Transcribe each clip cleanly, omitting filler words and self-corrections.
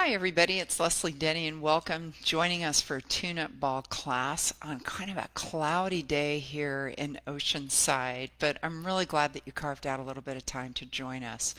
Hi everybody, it's Leslie Denny and welcome joining us for a tune-up ball class on kind of a cloudy day here in Oceanside, but I'm really glad that you carved out a little bit of time to join us.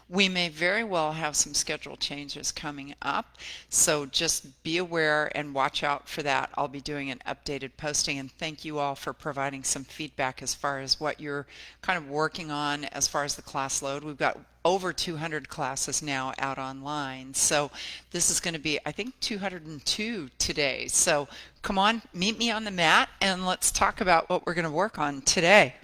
We may very well have some schedule changes coming up, so just be aware and watch out for that. I'll be doing an updated posting, and thank you all for providing some feedback as far as what you're kind of working on as far as the class load. We've got over 200 classes now out online. So this is going to be, I think, 202 today. So come on, meet me on the mat and let's talk about what we're going to work on today.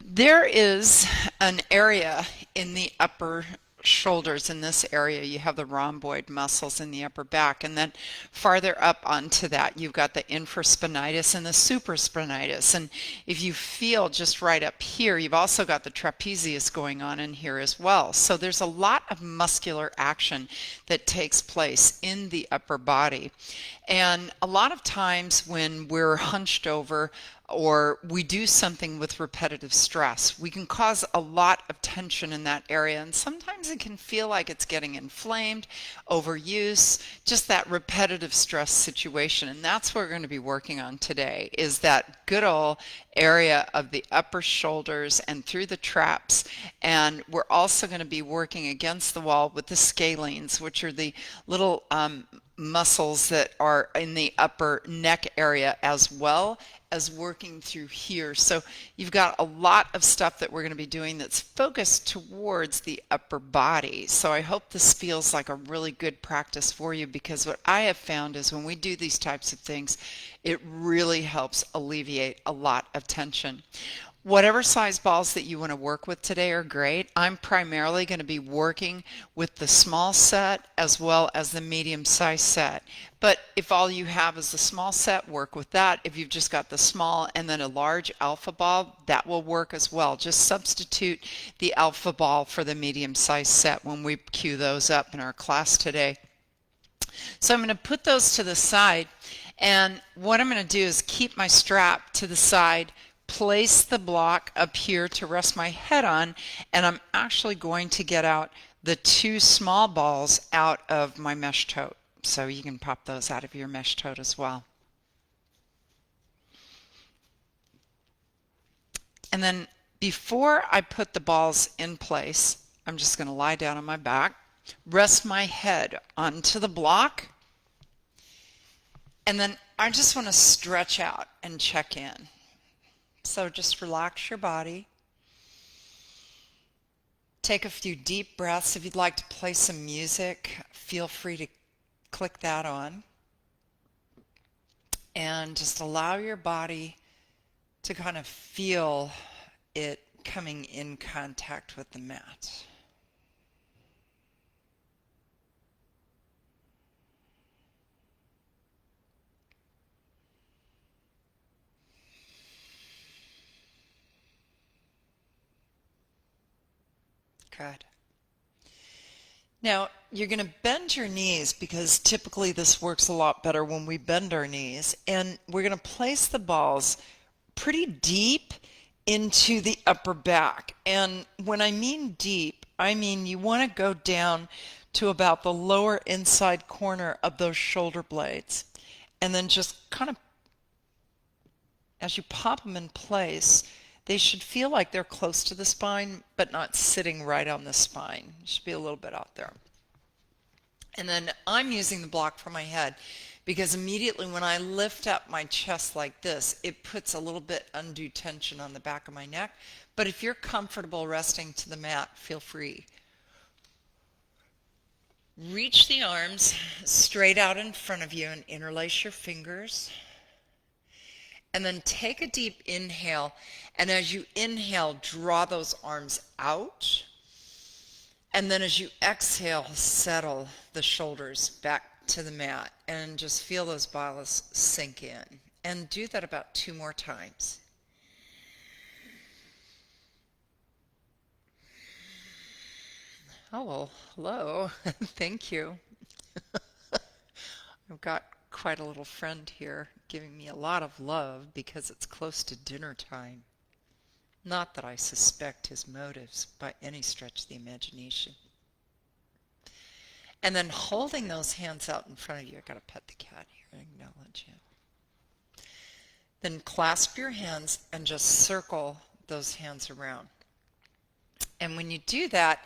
There is an area in the upper shoulders. In this area you have the rhomboid muscles in the upper back, and then farther up onto that you've got the infraspinatus and the supraspinatus. And if you feel just right up here, you've also got the trapezius going on in here as well. So there's a lot of muscular action that takes place in the upper body. And a lot of times when we're hunched over or we do something with repetitive stress, we can cause a lot of tension in that area, and sometimes it can feel like it's getting inflamed, overuse, just that repetitive stress situation. And that's what we're going to be working on today, is that good old area of the upper shoulders and through the traps. And we're also going to be working against the wall with the scalenes, which are the little muscles that are in the upper neck area, as well as working through here. So you've got a lot of stuff that we're going to be doing that's focused towards the upper body. So I hope this feels like a really good practice for you, because what I have found is when we do these types of things, it really helps alleviate a lot of tension. Whatever size balls that you want to work with today are great. I'm primarily going to be working with the small set as well as the medium size set. But if all you have is the small set, work with that. If you've just got the small and then a large alpha ball, that will work as well. Just substitute the alpha ball for the medium size set when we cue those up in our class today. So I'm going to put those to the side, and what I'm going to do is keep my strap to the side, place the block up here to rest my head on, and I'm actually going to get out the two small balls out of my mesh tote. So you can pop those out of your mesh tote as well. And then before I put the balls in place, I'm just going to lie down on my back, rest my head onto the block, and then I just want to stretch out and check in. So just relax your body. Take a few deep breaths. If you'd like to play some music, feel free to click that on. And just allow your body to kind of feel it coming in contact with the mat. Good. Now, you're going to bend your knees, because typically this works a lot better when we bend our knees. And we're going to place the balls pretty deep into the upper back. And when I mean deep, I mean you want to go down to about the lower inside corner of those shoulder blades. And then just kind of, as you pop them in place, they should feel like they're close to the spine, but not sitting right on the spine. It should be a little bit out there. And then I'm using the block for my head, because immediately when I lift up my chest like this, it puts a little bit undue tension on the back of my neck. But if you're comfortable resting to the mat, feel free. Reach the arms straight out in front of you and interlace your fingers. And then take a deep inhale, and as you inhale, draw those arms out. And then as you exhale, settle the shoulders back to the mat and just feel those balls sink in. And do that about 2 more times. Oh, well, hello. Thank you. I've got quite a little friend here giving me a lot of love because it's close to dinner time. Not that I suspect his motives by any stretch of the imagination. And then holding those hands out in front of you, I gotta pet the cat here and acknowledge you. Then clasp your hands and just circle those hands around. And when you do that,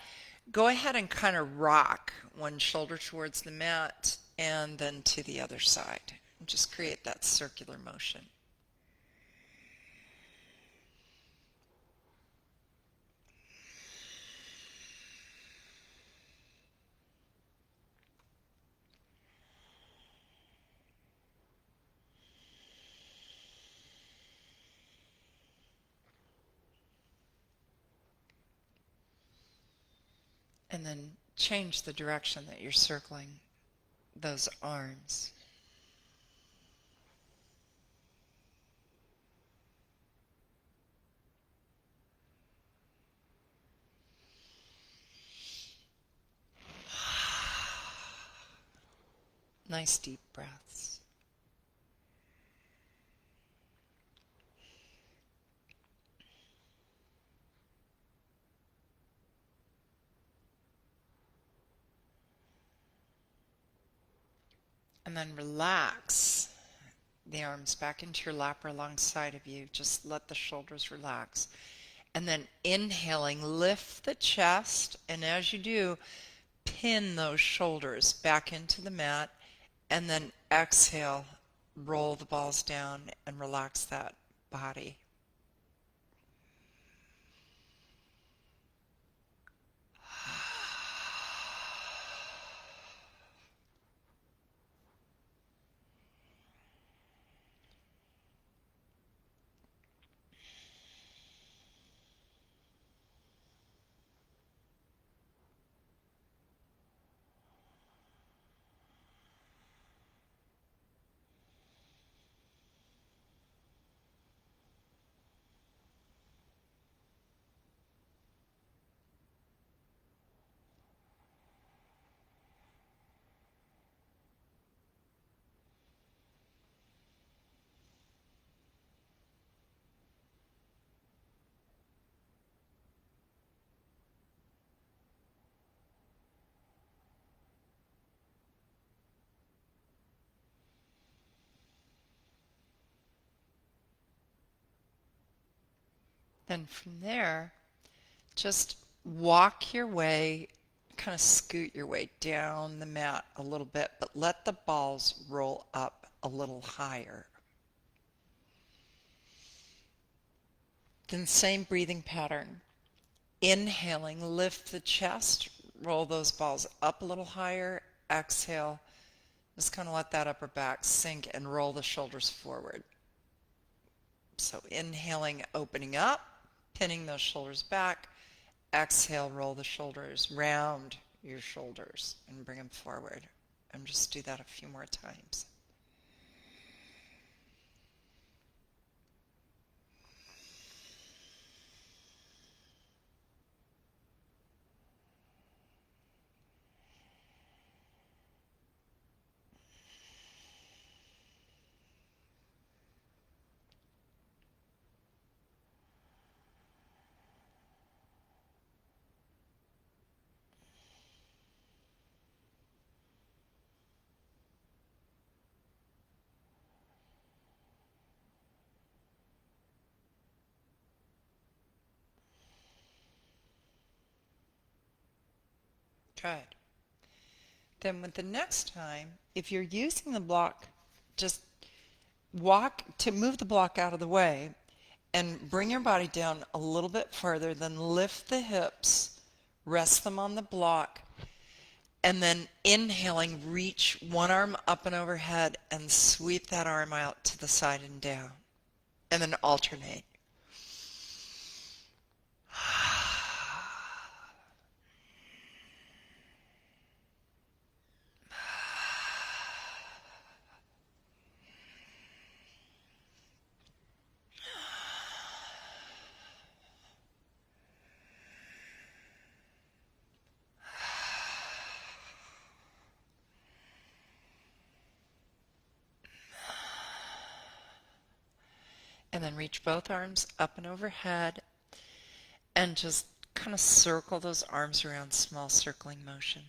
go ahead and kind of rock one shoulder towards the mat and then to the other side. And just create that circular motion. And then change the direction that you're circling those arms. Nice deep breaths. And then relax the arms back into your lap or alongside of you. Just let the shoulders relax. And then inhaling, lift the chest. And as you do, pin those shoulders back into the mat. And then exhale, roll the balls down and relax that body. Then from there, just walk your way, kind of scoot your way down the mat a little bit, but let the balls roll up a little higher. Then same breathing pattern. Inhaling, lift the chest, roll those balls up a little higher. Exhale, just kind of let that upper back sink and roll the shoulders forward. So inhaling, opening up, pinning those shoulders back. Exhale, roll the shoulders, round your shoulders and bring them forward. And just do that a few more times. Good. Then with the next time, if you're using the block, just walk to move the block out of the way and bring your body down a little bit further, then lift the hips, rest them on the block, and then inhaling, reach one arm up and overhead and sweep that arm out to the side and down. And then alternate. And then reach both arms up and overhead and just kind of circle those arms around, small circling motion.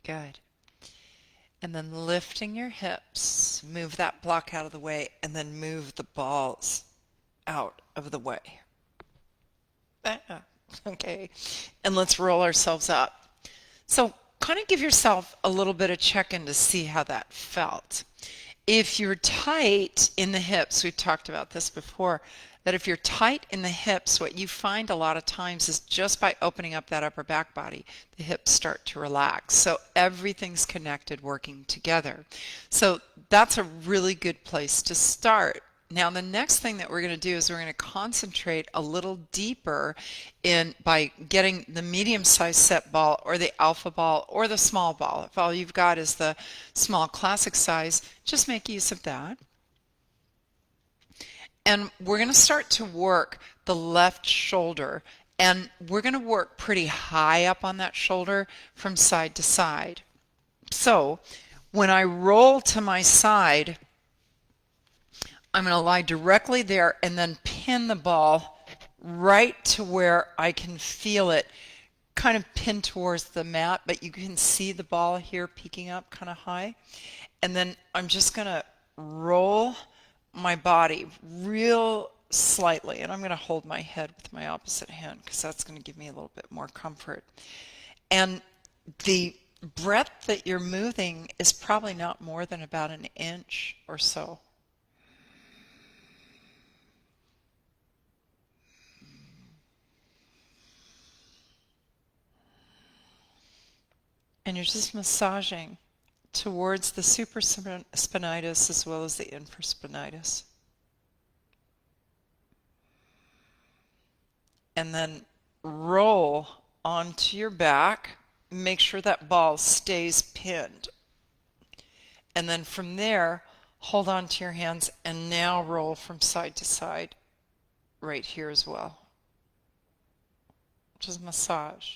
Good. And then lifting your hips, move that block out of the way, and then move the balls out of the way. Okay. And let's roll ourselves up. So kind of give yourself a little bit of check-in to see how that felt. If you're tight in the hips, we've talked about this before, that if you're tight in the hips, what you find a lot of times is just by opening up that upper back body, the hips start to relax. So everything's connected, working together. So that's a really good place to start. Now, the next thing that we're going to do is we're going to concentrate a little deeper in by getting the medium-sized set ball or the alpha ball or the small ball. If all you've got is the small classic size, just make use of that. And we're going to start to work the left shoulder, and we're going to work pretty high up on that shoulder from side to side. So when I roll to my side, I'm going to lie directly there and then pin the ball right to where I can feel it kind of pinned towards the mat, but you can see the ball here peeking up kind of high. And then I'm just going to roll my body real slightly, and I'm going to hold my head with my opposite hand because that's going to give me a little bit more comfort. And the breadth that you're moving is probably not more than about an inch or so. And you're just massaging towards the supraspinatus as well as the infraspinatus. And then roll onto your back. Make sure that ball stays pinned. And then from there, hold on to your hands and now roll from side to side right here as well. Just massage.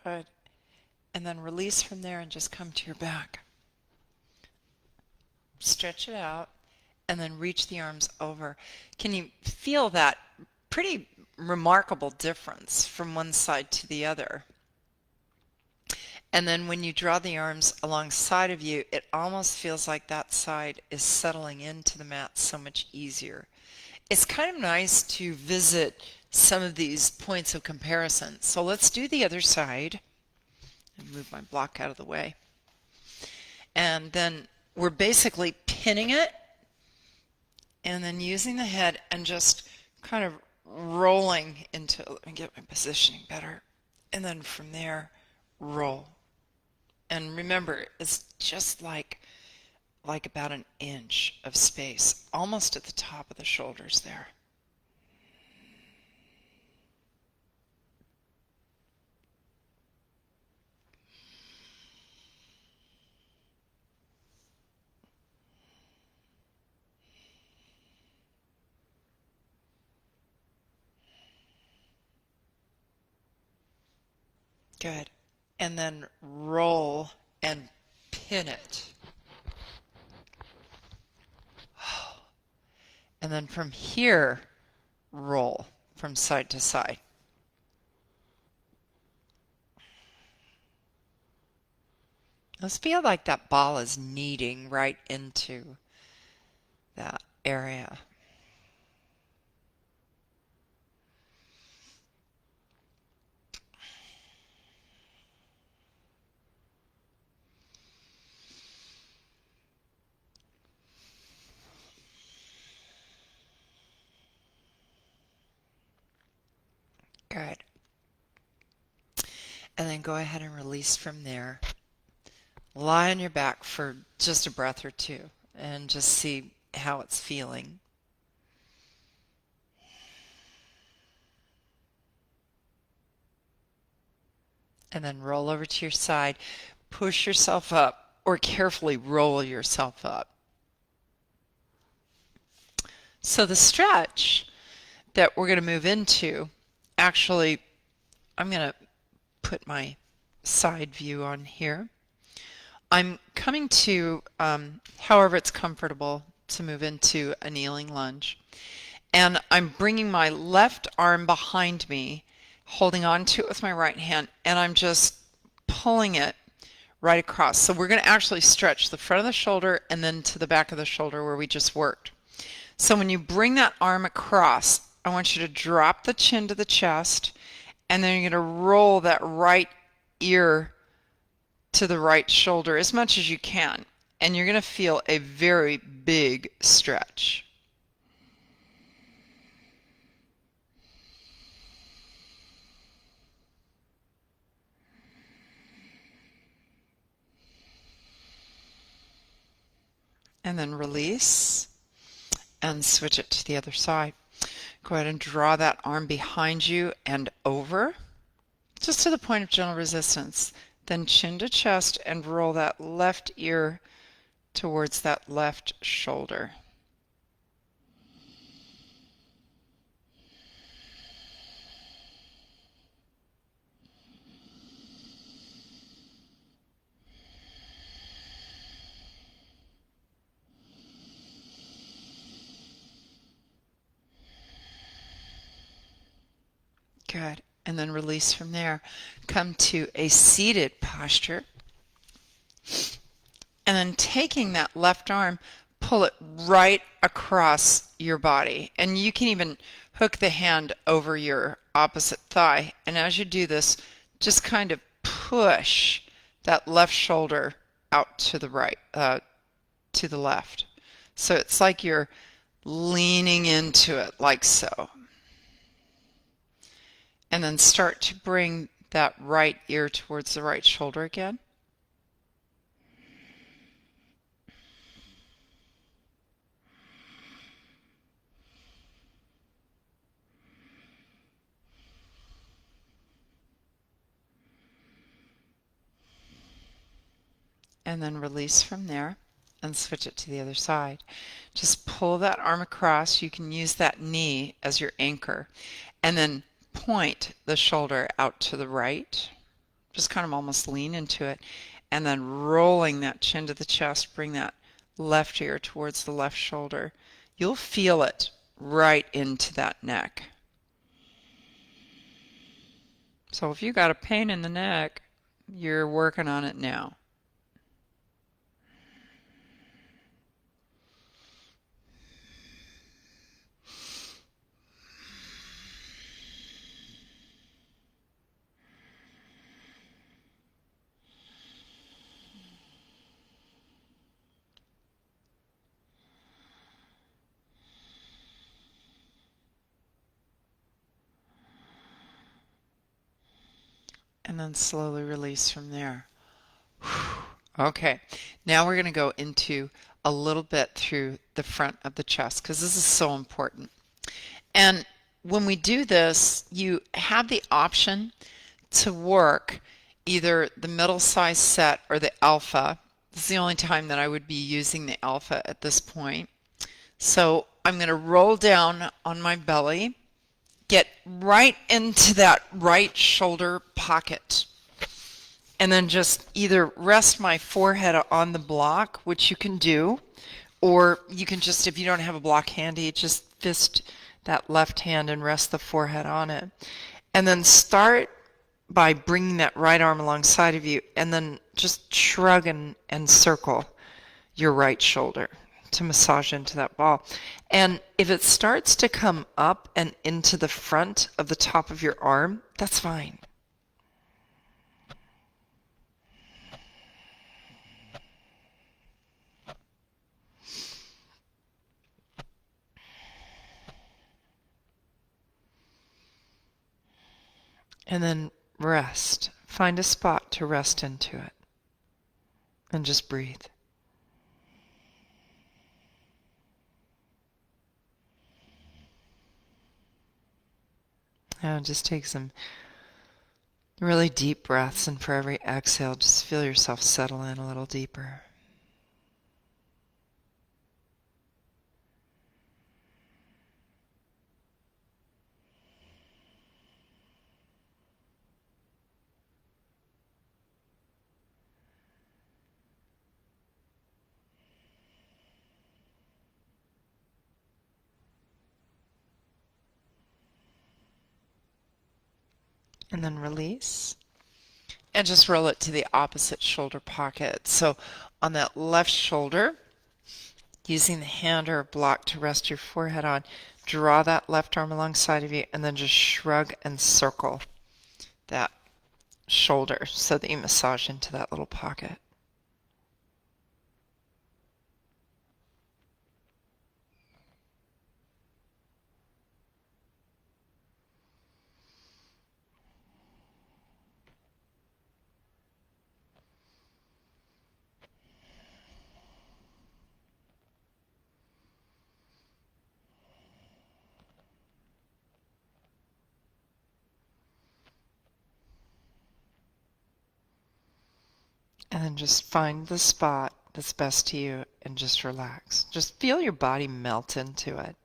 Good. And then release from there and just come to your back. Stretch it out and then reach the arms over. Can you feel that pretty remarkable difference from one side to the other? And then when you draw the arms alongside of you, it almost feels like that side is settling into the mat so much easier. It's kind of nice to visit some of these points of comparison. So let's do the other side. And move my block out of the way. And then we're basically pinning it and then using the head and just kind of rolling into, let me get my positioning better. And then from there, roll. And remember, it's just like about an inch of space, almost at the top of the shoulders there. Good. And then roll and pin it. And then from here, roll from side to side. Let's feel like that ball is kneading right into that area. Good. And then go ahead and release from there. Lie on your back for just a breath or two and just see how it's feeling. and then roll over to your side. Push yourself up or carefully roll yourself up. So the stretch that we're going to move into, actually, I'm going to put my side view on here. I'm coming to, however it's comfortable to move into a kneeling lunge. And I'm bringing my left arm behind me, holding on to it with my right hand, and I'm just pulling it right across. So we're going to actually stretch the front of the shoulder and then to the back of the shoulder where we just worked. So when you bring that arm across, I want you to drop the chin to the chest, and then you're going to roll that right ear to the right shoulder as much as you can. And you're going to feel a very big stretch. And then release and switch it to the other side. Go ahead and draw that arm behind you and over, just to the point of gentle resistance. Then chin to chest and roll that left ear towards that left shoulder. Good. And then release from there. Come to a seated posture. And then taking that left arm, pull it right across your body. And you can even hook the hand over your opposite thigh. And as you do this, just kind of push that left shoulder out to the right, to the left. So it's like you're leaning into it, like so. And then start to bring that right ear towards the right shoulder again. And then release from there and switch it to the other side. Just pull that arm across. You can use that knee as your anchor. And then point the shoulder out to the right. Just kind of almost lean into it. And then rolling that chin to the chest, bring that left ear towards the left shoulder. You'll feel it right into that neck. So if you got a pain in the neck, you're working on it now. And then slowly release from there. Okay, now we're going to go into a little bit through the front of the chest because this is so important. And when we do this, you have the option to work either the middle size set or the alpha. This is the only time that I would be using the alpha at this point. So I'm going to roll down on my belly, get right into that right shoulder pocket, and then just either rest my forehead on the block, which you can do, or you can just, if you don't have a block handy, just fist that left hand and rest the forehead on it. And then start by bringing that right arm alongside of you and then just shrug and circle your right shoulder to massage into that ball. And if it starts to come up and into the front of the top of your arm, that's fine. And then rest. Find a spot to rest into it. And just breathe. Now just take some Really deep breaths, and for every exhale, just feel yourself settle in a little deeper. And then release. And just roll it to the opposite shoulder pocket. So on that left shoulder, using the hand or a block to rest your forehead on, draw that left arm alongside of you and then just shrug and circle that shoulder so that you massage into that little pocket. And then just find the spot that's best to you and just relax. Just feel your body melt into it.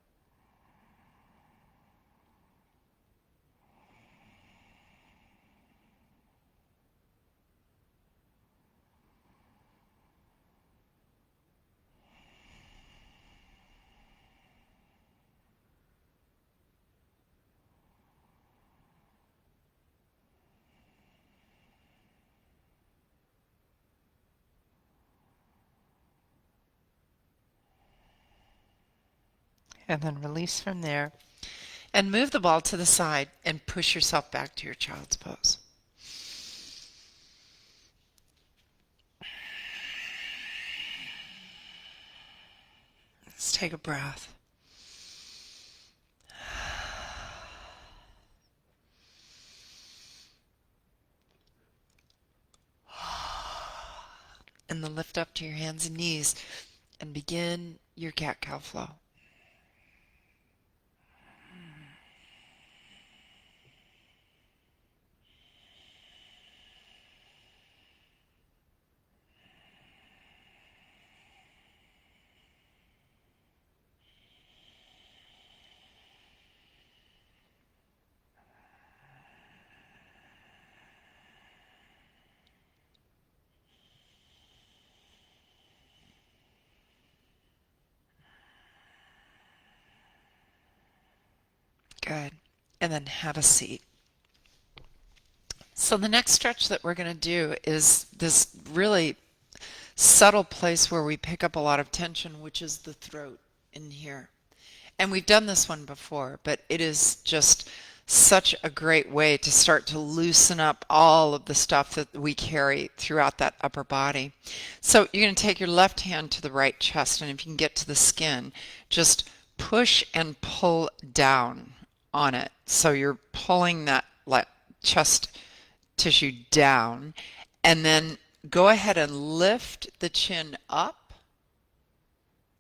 And then release from there. And move the ball to the side and push yourself back to your child's pose. Let's take a breath. And then lift up to your hands and knees and begin your cat-cow flow. Good. And then have a seat. So the next stretch that we're going to do is this really subtle place where we pick up a lot of tension, which is the throat in here. And we've done this one before, but it is just such a great way to start to loosen up all of the stuff that we carry throughout that upper body. So you're going to take your left hand to the right chest, and if you can get to the skin, just push and pull down on it. So you're pulling that chest tissue down, and then go ahead and lift the chin up,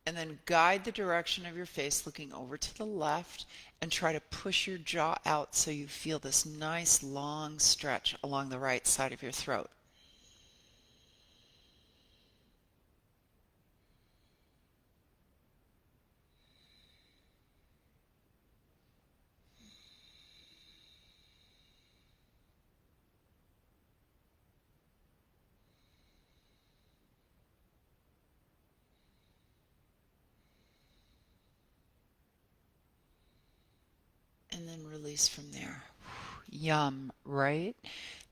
and then guide the direction of your face looking over to the left, and try to push your jaw out so you feel this nice long stretch along the right side of your throat. And then release from there. Yum, right?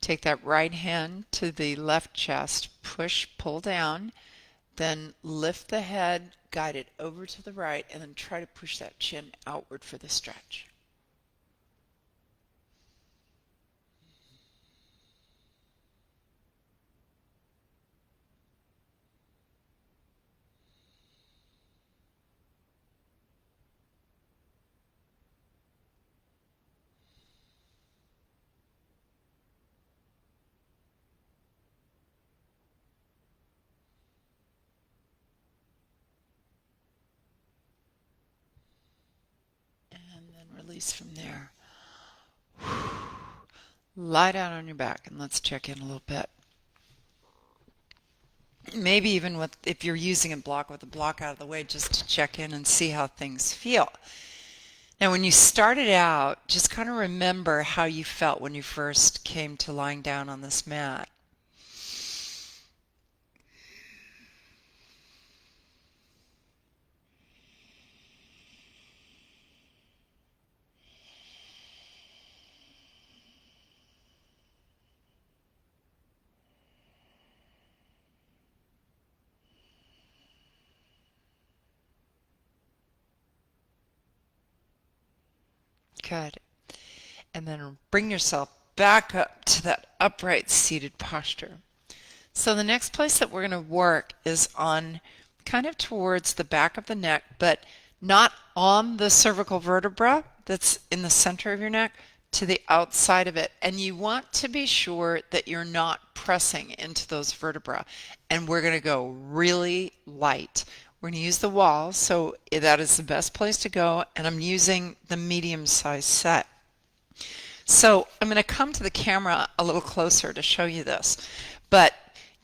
Take that right hand to the left chest, push, pull down, then lift the head, guide it over to the right, and then try to push that chin outward for the stretch. And then release from there. Lie down on your back and let's check in a little bit. Maybe even with, if you're using a block, with the block out of the way, just to check in and see how things feel. Now, when you started out, just kind of remember how you felt when you first came to lying down on this mat. Good. And then bring yourself back up to that upright seated posture. So the next place that we're going to work is on kind of towards the back of the neck, but not on the cervical vertebra that's in the center of your neck, to the outside of it. And you want to be sure that you're not pressing into those vertebrae. And we're going to go really light. We're going to use the wall, so that is the best place to go. And I'm using the medium size set. So I'm going to come to the camera a little closer to show you this. But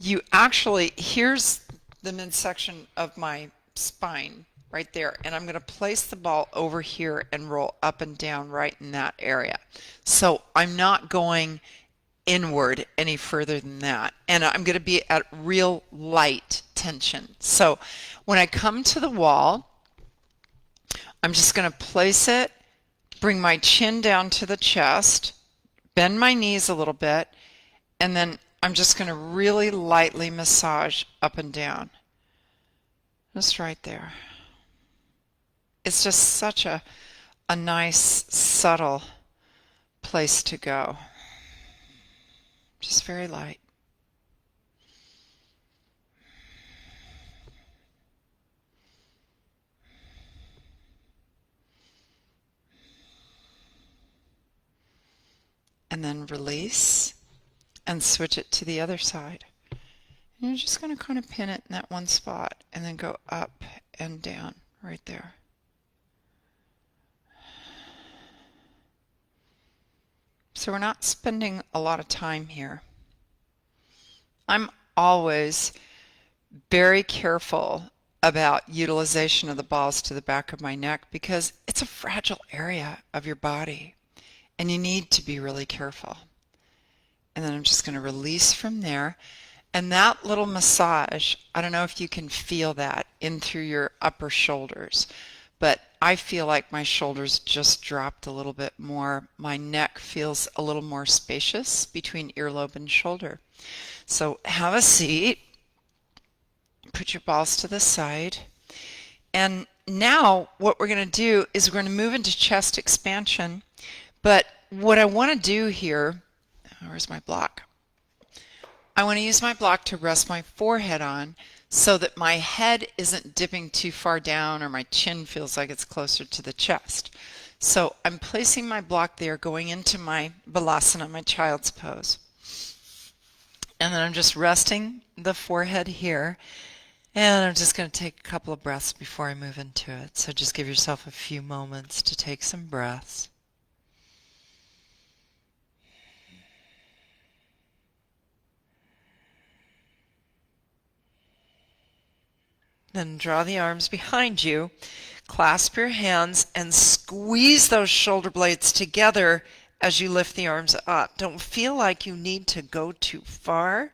you actually, here's the midsection of my spine right there, and I'm going to place the ball over here and roll up and down right in that area. So I'm not going inward any further than that, and I'm going to be at real light tension. So when I come to the wall, I'm just going to place it, bring my chin down to the chest, bend my knees a little bit, and then I'm just going to really lightly massage up and down. Just right there. It's just such a nice, subtle place to go. Just very light. And then release and switch it to the other side. And you're just going to kind of pin it in that one spot and then go up and down right there. So we're not spending a lot of time here. I'm always very careful about utilization of the balls to the back of my neck because it's a fragile area of your body and you need to be really careful. And then I'm just going to release from there. And that little massage, I don't know if you can feel that in through your upper shoulders, but I feel like my shoulders just dropped a little bit more. My neck feels a little more spacious between earlobe and shoulder. So have a seat, put your balls to the side, and now what we're going to do is we're going to move into chest expansion. But what I want to do here, where's my block? I want to use my block to rest my forehead on so that my head isn't dipping too far down or my chin feels like it's closer to the chest. So I'm placing my block there going into my Balasana, my child's pose. And then I'm just resting the forehead here. And I'm just going to take a couple of breaths before I move into it. So just give yourself a few moments to take some breaths. Then draw the arms behind you, clasp your hands, and squeeze those shoulder blades together as you lift the arms up. Don't feel like you need to go too far.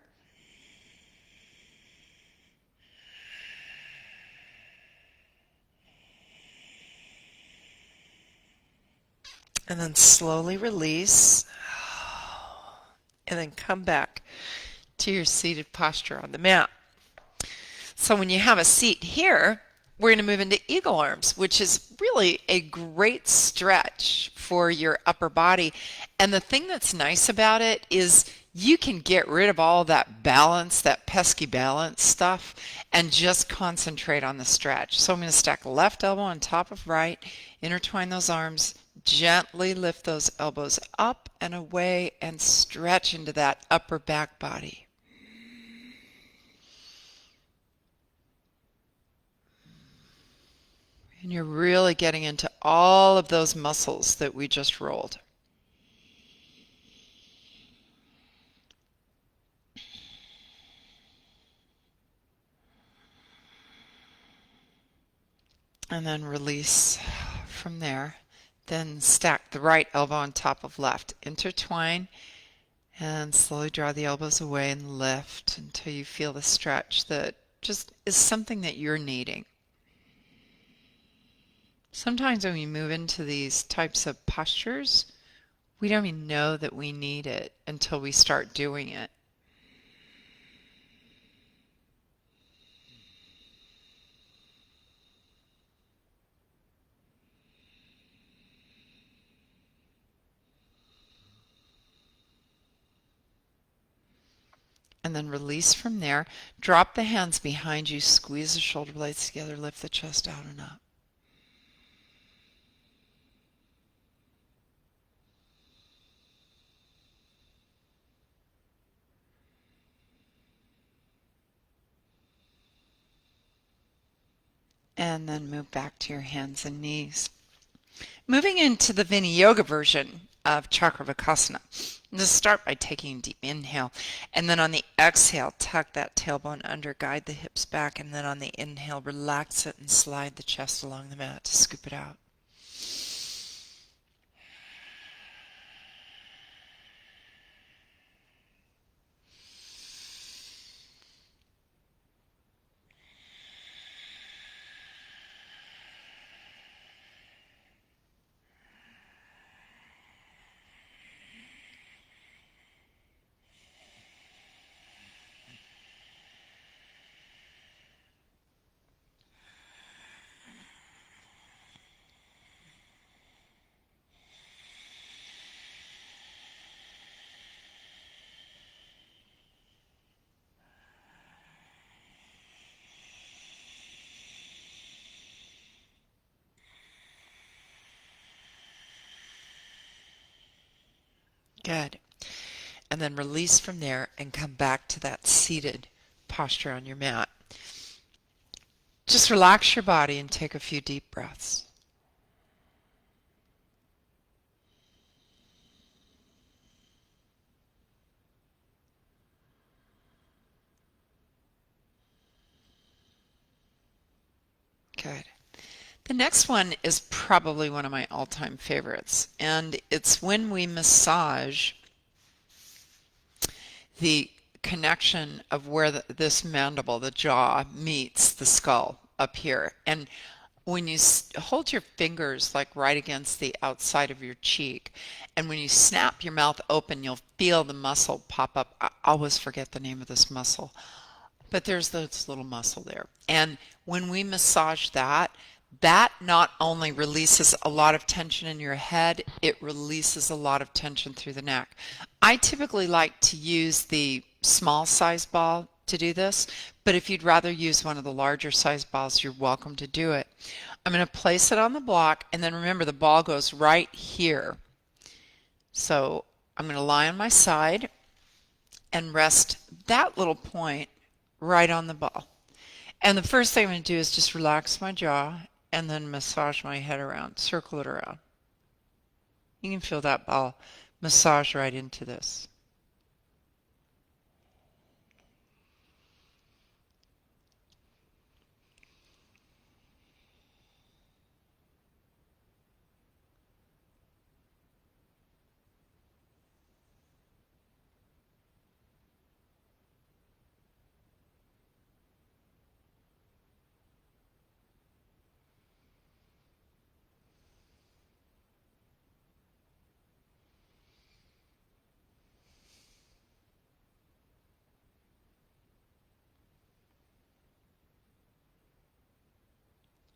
And then slowly release. And then come back to your seated posture on the mat. So when you have a seat here, we're going to move into eagle arms, which is really a great stretch for your upper body. And the thing that's nice about it is you can get rid of all that balance, that pesky balance stuff, and just concentrate on the stretch. So I'm going to stack left elbow on top of right, intertwine those arms, gently lift those elbows up and away, and stretch into that upper back body. And you're really getting into all of those muscles that we just rolled. and then release from there. Then stack the right elbow on top of left. Intertwine and slowly draw the elbows away and lift until you feel the stretch that just is something that you're needing. Sometimes when we move into these types of postures, we don't even know that we need it until we start doing it. And then release from there. Drop the hands behind you, squeeze the shoulder blades together, lift the chest out and up. And then move back to your hands and knees. Moving into the Viniyoga version of Chakravakasana. Just start by taking a deep inhale, and then on the exhale, tuck that tailbone under, guide the hips back, and then on the inhale, relax it and slide the chest along the mat to scoop it out. Good. And then release from there and come back to that seated posture on your mat. Just relax your body and take a few deep breaths. Good. The next one is probably one of my all-time favorites, and it's when we massage the connection of where this mandible, the jaw, meets the skull up here. And when you hold your fingers like right against the outside of your cheek, and when you snap your mouth open, you'll feel the muscle pop up. I always forget the name of this muscle, but there's this little muscle there. And when we massage that, that not only releases a lot of tension in your head, it releases a lot of tension through the neck. I typically like to use the small size ball to do this, but if you'd rather use one of the larger size balls, you're welcome to do it. I'm going to place it on the block, and then remember the ball goes right here. So I'm going to lie on my side and rest that little point right on the ball. And the first thing I'm going to do is just relax my jaw and then massage my head around, circle it around. You can feel that ball massage right into this.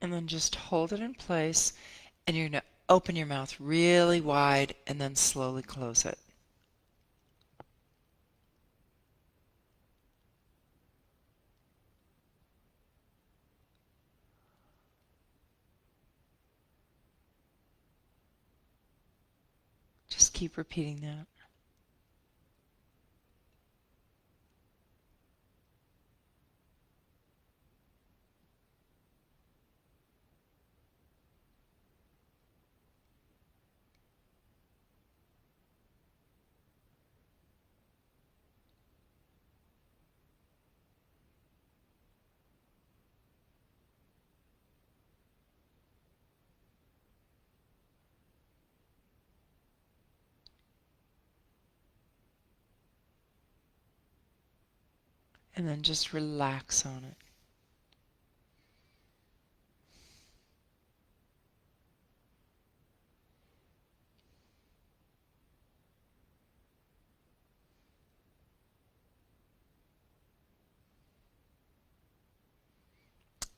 And then just hold it in place, and you're going to open your mouth really wide and then slowly close it. Just keep repeating that. and then just relax on it.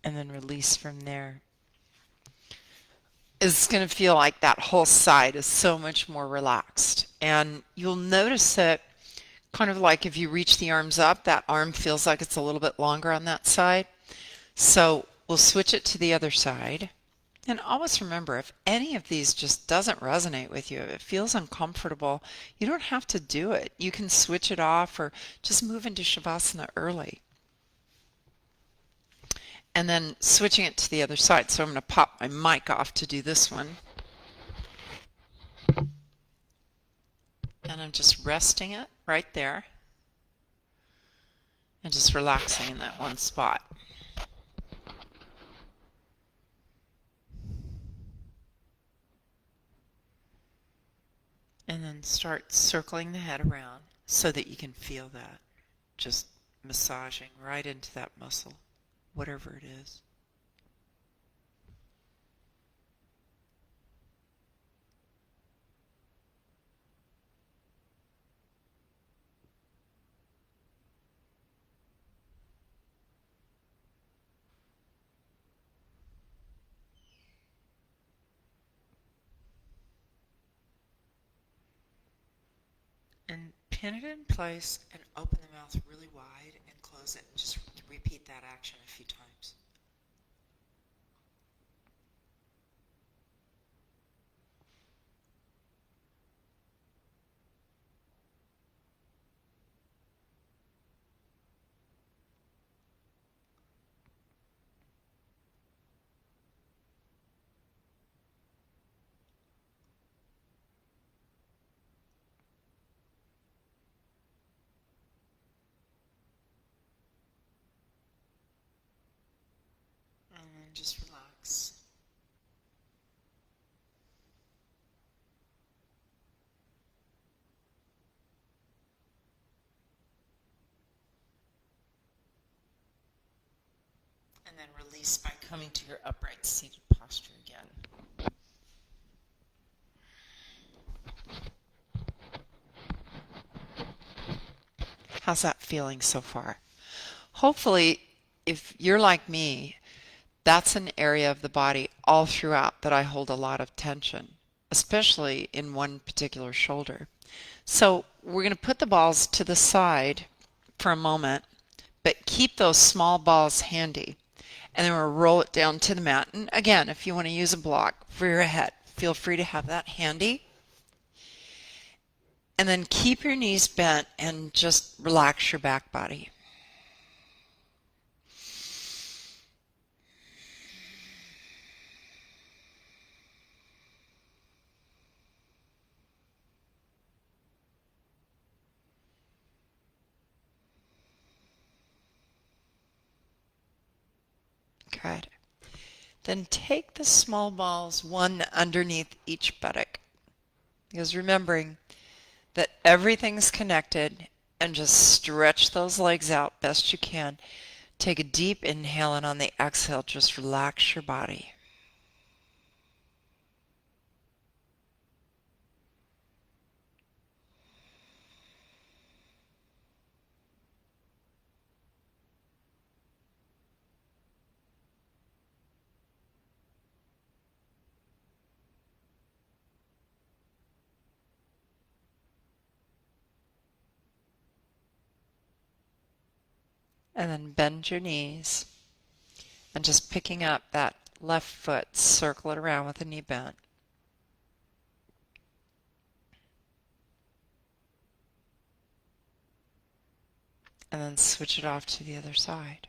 And then release from there. It's going to feel like that whole side is so much more relaxed. And you'll notice that kind of like if you reach the arms up, that arm feels like it's a little bit longer on that side. So we'll switch it to the other side. And always remember, if any of these just doesn't resonate with you, if it feels uncomfortable, you don't have to do it. You can switch it off or just move into Shavasana early. And then switching it to the other side. So I'm going to pop my mic off to do this one. And I'm just resting it right there. And just relaxing in that one spot. And then start circling the head around so that you can feel that. Just massaging right into that muscle, whatever it is. And pin it in place and open the mouth really wide and close it. Just repeat that action a few times. And then just relax. And then release by coming to your upright seated posture again. How's that feeling so far? Hopefully, if you're like me, that's an area of the body all throughout that I hold a lot of tension, especially in one particular shoulder. So we're going to put the balls to the side for a moment, but keep those small balls handy. And then we'll roll it down to the mat. And again, if you want to use a block for your head, feel free to have that handy. And then keep your knees bent and just relax your back body. Good. Then take the small balls one underneath each buttock. Because remembering that everything's connected, and just stretch those legs out best you can. Take a deep inhale, and on the exhale, just relax your body. And then bend your knees and just picking up that left foot, circle it around with the knee bent. And then switch it off to the other side.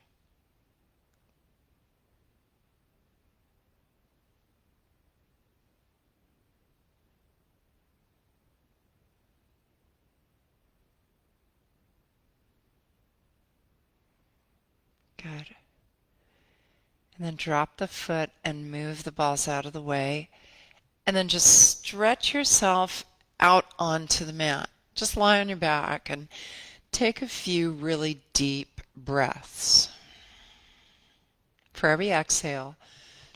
Good. And then drop the foot and move the balls out of the way. And then just stretch yourself out onto the mat. Just lie on your back and take a few really deep breaths. For every exhale,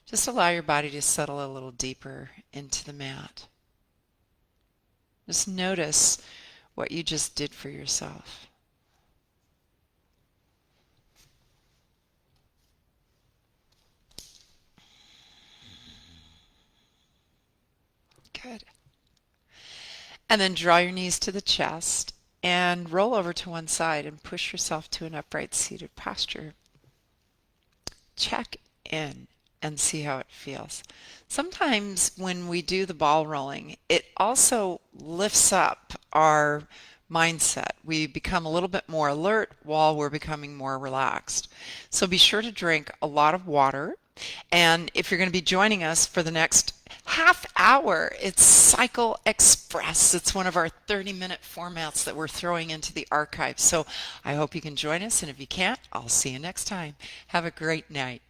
just allow your body to settle a little deeper into the mat. Just notice what you just did for yourself. Good. And then draw your knees to the chest and roll over to one side and push yourself to an upright seated posture. Check in and see how it feels. Sometimes when we do the ball rolling, it also lifts up our mindset. We become a little bit more alert while we're becoming more relaxed. So be sure to drink a lot of water. And if you're going to be joining us for the next half hour, it's Cycle Express. It's one of our 30-minute formats that we're throwing into the archive. So I hope you can join us. And if you can't, I'll see you next time. Have a great night.